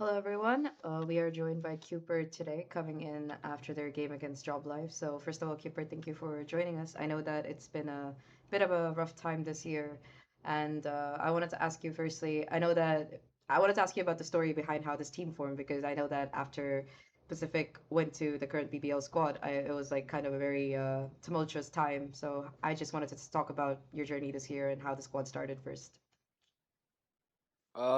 Hello, everyone. We are joined by Qpert today, coming in after their game against Joblife. So, first of all, Qpert, thank you for joining us. I know that it's been a bit of a rough time this year, and I wanted to ask you firstly. I wanted to ask you about the story behind how this team formed because I know that after Pacific went to the current BBL squad, it was like kind of a very tumultuous time. So, I just wanted to talk about your journey this year and how the squad started first.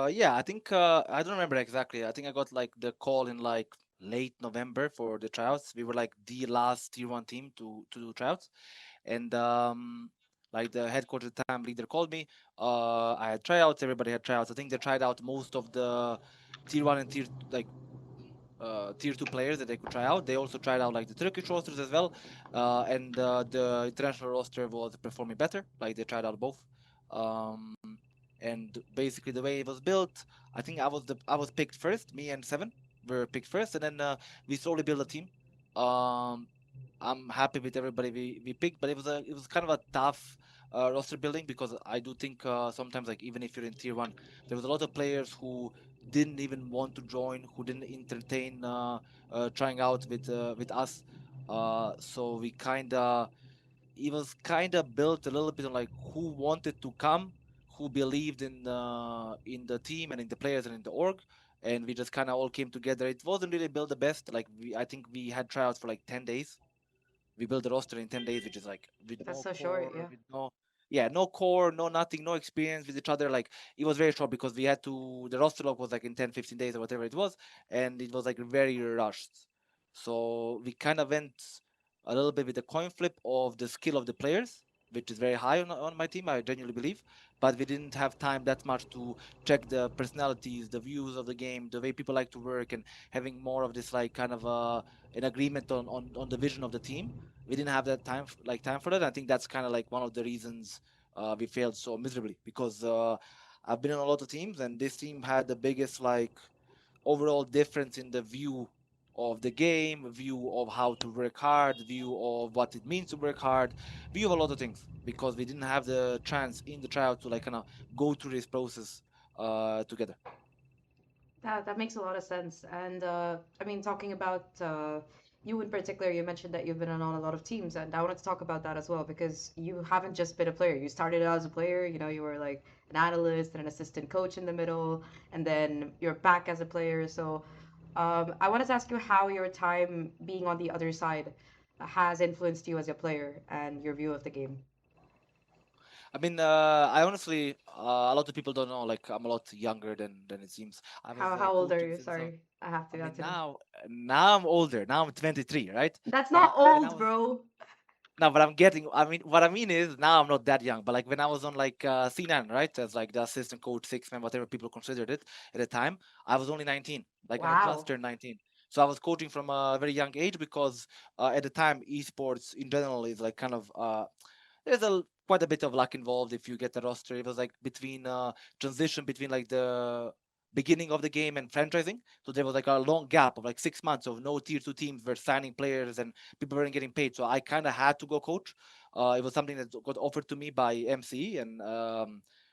Yeah, I think I don't remember exactly. I think I got like the call in like late November for the tryouts. We were like the last tier one team to do tryouts, and like the headquarters time leader called me. I had tryouts. Everybody had tryouts. I think they tried out most of the tier one and tier two players that they could try out. They also tried out like the Turkish rosters as well, and the international roster was performing better. Like they tried out both. Um, and basically the way it was built, I think I was picked first. Me and Seven were picked first, and then we slowly built a team. Um, I'm happy with everybody we picked, but it was kind of a tough roster building because I do think sometimes like even if you're in tier one, there was a lot of players who didn't even want to join, who didn't entertain trying out with us. So we kind of it was kind of built a little bit on like who wanted to come, who believed in the team and in the players and in the org, and we just kind of all came together. It wasn't really built the best. Like I think we had tryouts for like 10 days. We built the roster in 10 days, which is like with That's no so short, core, yeah. with no yeah, no core, no nothing, no experience with each other. Like it was very short because we had to the roster lock was like in 10, 15 days or whatever it was, and it was like very rushed. So we kind of went a little bit with the coin flip of the skill of the players, which is very high on my team, I genuinely believe. But we didn't have time that much to check the personalities, the views of the game, the way people like to work, and having more of this like kind of an agreement on the vision of the team. We didn't have that time for that. I think that's kind of like one of the reasons we failed so miserably because I've been on a lot of teams and this team had the biggest like overall difference in the view of the game, view of how to work hard, view of what it means to work hard, view of a lot of things because we didn't have the chance in the tryout to like kind of go through this process together. That makes a lot of sense. And I mean, talking about you in particular, you mentioned that you've been on a lot of teams, and I wanted to talk about that as well because you haven't just been a player. You started out as a player, you were like an analyst and an assistant coach in the middle, and then you're back as a player. So I wanted to ask you how your time being on the other side has influenced you as a player and your view of the game. I mean, I honestly, a lot of people don't know. Like, I'm a lot younger than it seems. I was How old are coaching you? since. Sorry, I I have mean, to know. now I'm older. Now I'm 23, right? That's But not when I old, was bro. no, but I'm getting. I mean, what I mean is now I'm not that young. But like when I was on like C9, right, as like the assistant coach, six man, whatever people considered it at the time, I was only 19. Like I just Wow. turned 19. So I was coaching from a very young age because at the time esports in general is like kind of there's quite a bit of luck involved if you get the roster. It was like between transition between like the beginning of the game and franchising. So there was like a long gap of like 6 months of no tier two teams were signing players and people weren't getting paid. So I kind of had to go coach. It was something that got offered to me by MC and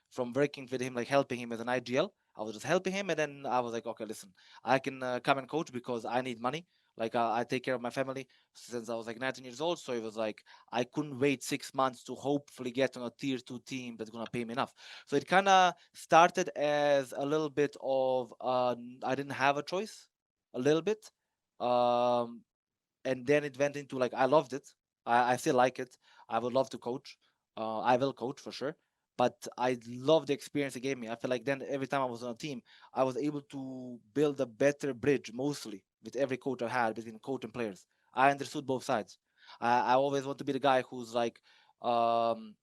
from working with him, like helping him as an IGL. I was just helping him, and then I was like, okay, listen, I can come and coach because I need money. Like I take care of my family since I was like 19 years old. So it was like I couldn't wait 6 months to hopefully get on a tier two team that's gonna pay me enough. So it kind of started as a little bit of I didn't have a choice, a little bit, um, and then it went into like I loved it. I still like it. I would love to coach. I will coach for sure. But I love the experience it gave me. I feel like then every time I was on a team, I was able to build a better bridge, mostly with every coach I had between coach and players. I understood both sides. I always want to be the guy who's like, um,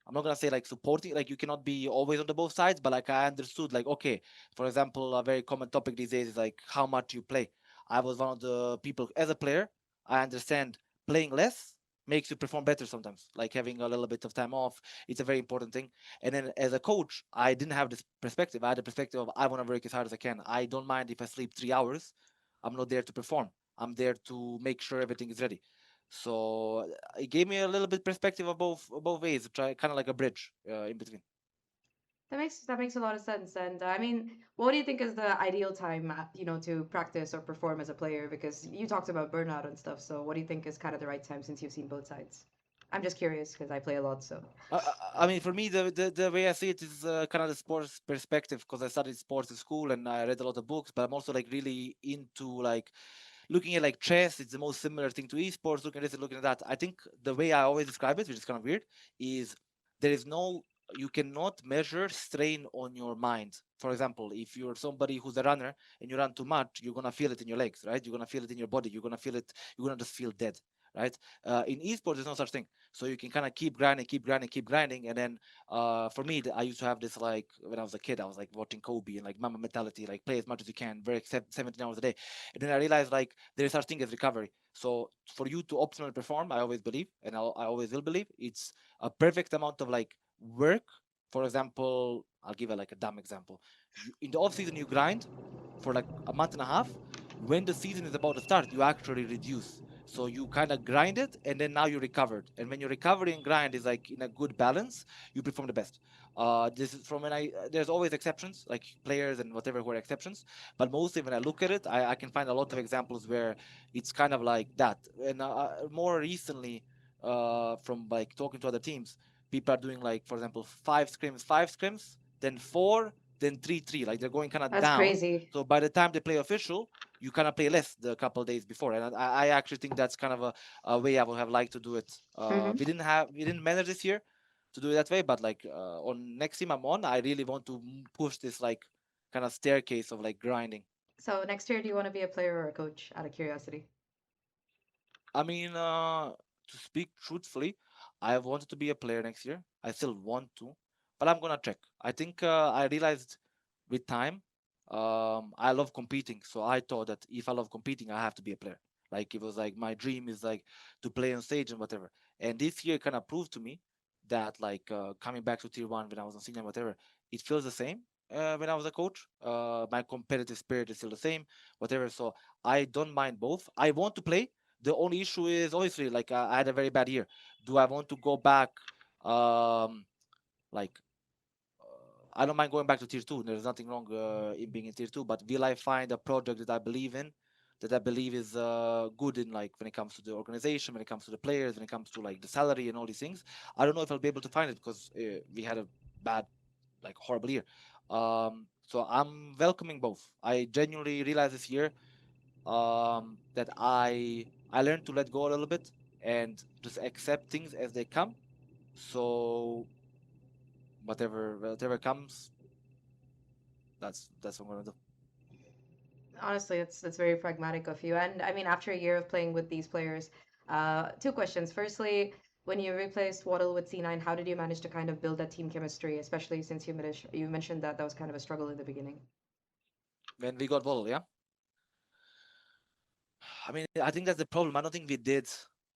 I'm not gonna say like supporting. Like you cannot be always on the both sides, but like I understood. Like okay, for example, a very common topic these days is like how much you play. I was one of the people as a player. I understand playing less makes you perform better sometimes. Like having a little bit of time off, it's a very important thing. And then as a coach, I didn't have this perspective. I had the perspective of I want to work as hard as I can. I don't mind if I sleep 3 hours. I'm not there to perform. I'm there to make sure everything is ready. So it gave me a little bit perspective of both ways. Try kind of like a bridge in between. That makes a lot of sense. And I mean, what do you think is the ideal time, to practice or perform as a player? Because you talked about burnout and stuff. So what do you think is kind of the right time since you've seen both sides? I'm just curious because I play a lot. So I mean, for me, the way I see it is kind of the sports perspective because I studied sports in school and I read a lot of books, but I'm also like really into like looking at like chess. It's the most similar thing to esports. Looking at this and looking at that. I think the way I always describe it, which is kind of weird, is there is no you cannot measure strain on your mind. For example, if you're somebody who's a runner and you run too much, you're gonna feel it in your legs, right? You're gonna feel it in your body. You're gonna feel it. You're gonna just feel dead, right? In esports, there's no such thing. So you can kind of keep grinding, keep grinding, keep grinding, and then for me, I used to have this like when I was a kid, I was like watching Kobe and like mama mentality, like play as much as you can, very 17 hours a day. And then I realized like there is such thing as recovery. So for you to optimally perform, I always believe, and I always will believe, it's a perfect amount of like work. For example, I'll give like a dumb example. In the off season, you grind for like a month and a half. When the season is about to start, you actually reduce. So you kind of grind it, and then now you recovered. And when your recovery and grind is like in a good balance, you perform the best. This is from when there's always exceptions, like players and whatever who are exceptions. But mostly when I look at it, I can find a lot of examples where it's kind of like that. And more recently, from like talking to other teams, people are doing like, for example, five scrims, then four, then 3-3. Like they're going kind of that's down. crazy. So by the time they play official, you kind of play less the couple days before. And I actually think that's kind of a way I would have liked to do it. Hmm. We didn't manage this year to do it that way, but like on next team I'm on, I really want to push this like kind of staircase of like grinding. So next year, do you want to be a player or a coach? Out of curiosity. I mean, to speak truthfully, I wanted to be a player next year. I still want to, but I'm gonna check. I think I realized with time, I love competing. So I thought that if I love competing, I have to be a player. Like it was like my dream is like to play on stage and whatever. And this year kind of proved to me that like coming back to tier one when I was on senior whatever, it feels the same. When I was a coach, my competitive spirit is still the same, whatever. So I don't mind both. I want to play. The only issue is obviously like I had a very bad year. Do I want to go back? Um, like I don't mind going back to tier two. There's nothing wrong in being in tier two. But will I find a project that I believe in, that I believe is good in like when it comes to the organization, when it comes to the players, when it comes to like the salary and all these things? I don't know if I'll be able to find it because we had a bad, like horrible year. So I'm welcoming both. I genuinely realized this year that I learned to let go a little bit and just accept things as they come. So whatever comes, that's what I'm gonna do. Honestly, it's very pragmatic of you. And I mean, after a year of playing with these players, two questions. Firstly, when you replaced Waddle with C9, how did you manage to kind of build that team chemistry, especially since you mentioned that that was kind of a struggle in the beginning? When we got Vol, yeah. I mean, I think that's the problem. I don't think we did.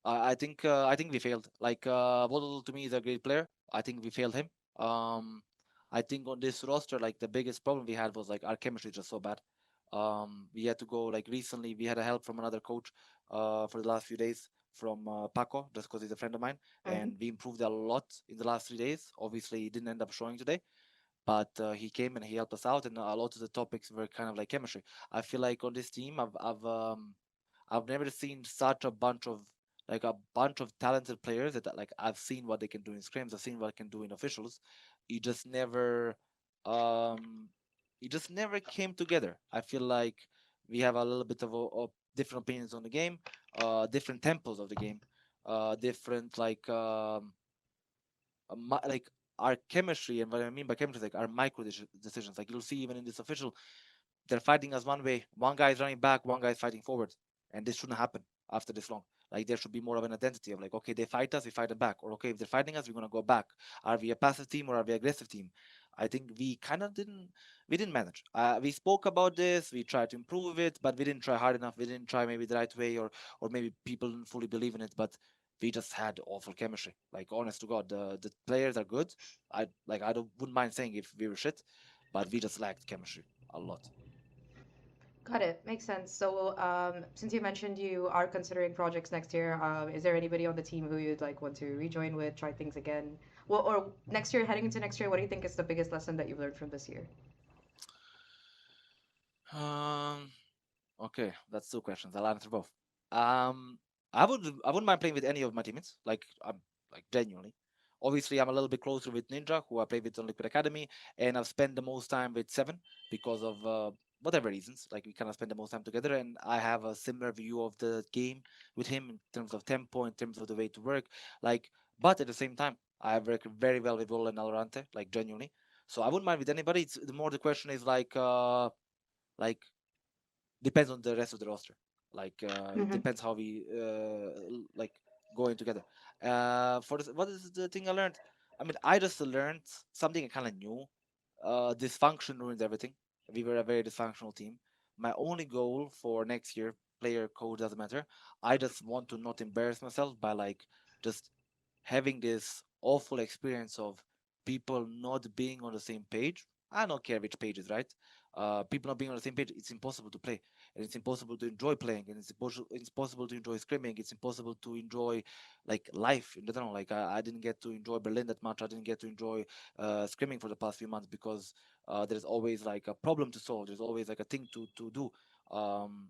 I think we failed. Like Waddle to me is a great player. I think we failed him. Um, I think on this roster, like the biggest problem we had was like our chemistry is just so bad. We had to go like recently. We had a help from another coach for the last few days from Paco, just because he's a friend of mine, Hmm. and we improved a lot in the last 3 days. Obviously, he didn't end up showing today, but he came and he helped us out, and a lot of the topics were kind of like chemistry. I feel like on this team, I've never seen such a bunch of talented players that like I've seen what they can do in scrims, I've seen what they can do in officials. It just never, um, it just never came together. I feel like we have a little bit of different opinions on the game, different tempos of the game, different like our chemistry. And what I mean by chemistry is like our micro decisions. Like you'll see even in this official, they're fighting us one way. One guy is running back, one guy is fighting forward, and this shouldn't happen after this long. Like there should be more of an identity of like, okay, they fight us, we fight them back, or okay, if they're fighting us, we're gonna go back. Are we a passive team or are we an aggressive team? I think we kind of we didn't manage. We spoke about this, we tried to improve it, but we didn't try hard enough. We didn't try maybe the right way, or maybe people didn't fully believe in it. But we just had awful chemistry. Like honest to God, the players are good. I don't wouldn't mind saying if we were shit, but we just lacked chemistry a lot. Got it. Makes sense. So, since you mentioned you are considering projects next year, is there anybody on the team who you'd like want to rejoin with, try things again? Well, or next year, heading into next year, what do you think is the biggest lesson that you've learned from this year? Um, okay, that's two questions. I'll answer both. Um, I wouldn't mind playing with any of my teammates. Like I'm like genuinely. Obviously, I'm a little bit closer with Ninja, who I play with on Liquid Academy, and I've spent the most time with Seven because of whatever reasons. Like we kind of spend the most time together, and I have a similar view of the game with him in terms of tempo, in terms of the way to work. Like, but at the same time, I work very well with Vol and Alorante, like genuinely. So I wouldn't mind with anybody. It's the more the question is like depends on the rest of the roster. Like it Mm-hmm. depends how we like going together. For this, what is the thing I learned? I mean, I just learned something kind of new. Dysfunction ruins everything. We were a very dysfunctional team. My only goal for next year, player code doesn't matter. I just want to not embarrass myself by like just having this awful experience of people not being on the same page. I don't care which page is right. People not being on the same page, it's impossible to play, and it's impossible to enjoy playing, and it's possible to enjoy scrimming. It's impossible to enjoy like life in general. Like I didn't get to enjoy Berlin that much. I didn't get to enjoy scrimming for the past few months because there's always like a problem to solve. There's always like a thing to do. Um,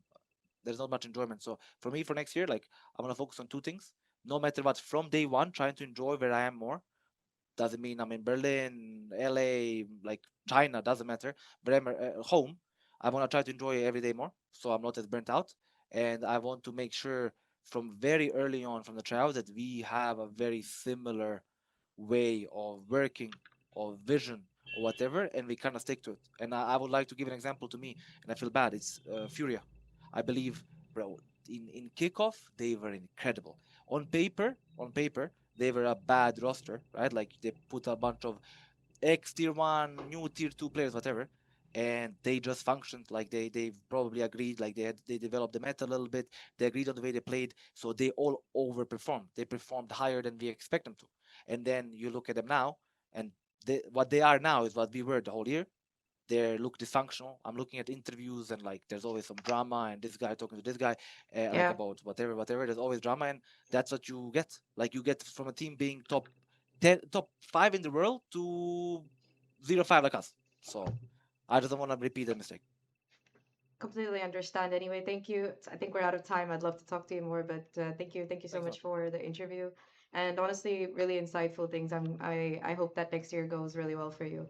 there's not much enjoyment. So for me, for next year, like I'm gonna focus on two things. No matter what, from day one, trying to enjoy where I am more. Doesn't mean I'm in Berlin, LA, like China. Doesn't matter. But I'm home. I want to try to enjoy every day more, so I'm not as burnt out. And I want to make sure from very early on from the trial that we have a very similar way of working or vision or whatever, and we kind of stick to it. And I would like to give an example to me, and I feel bad. It's Furia. I believe, bro, in kickoff they were incredible. On paper, they were a bad roster, right? Like they put a bunch of ex tier one, new tier two players, whatever, and they just functioned like they probably agreed, like they developed the meta a little bit. They agreed on the way they played, so they all overperformed. They performed higher than we expect them to. And then you look at them now, and what they are now is what we were the whole year. They look dysfunctional. I'm looking at interviews and like there's always some drama and this guy talking to this guy, like Yeah. about whatever. There's always drama, and that's what you get. Like you get from a team being top 10, top 5 in the world to 0-5 like us. So I just don't want to repeat the mistake. Completely understand. Anyway, thank you. I think we're out of time. I'd love to talk to you more, but thank you so Thanks so much much. for the interview, and honestly, really insightful things. I hope that next year goes really well for you.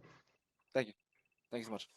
Thank you. Thank you so much.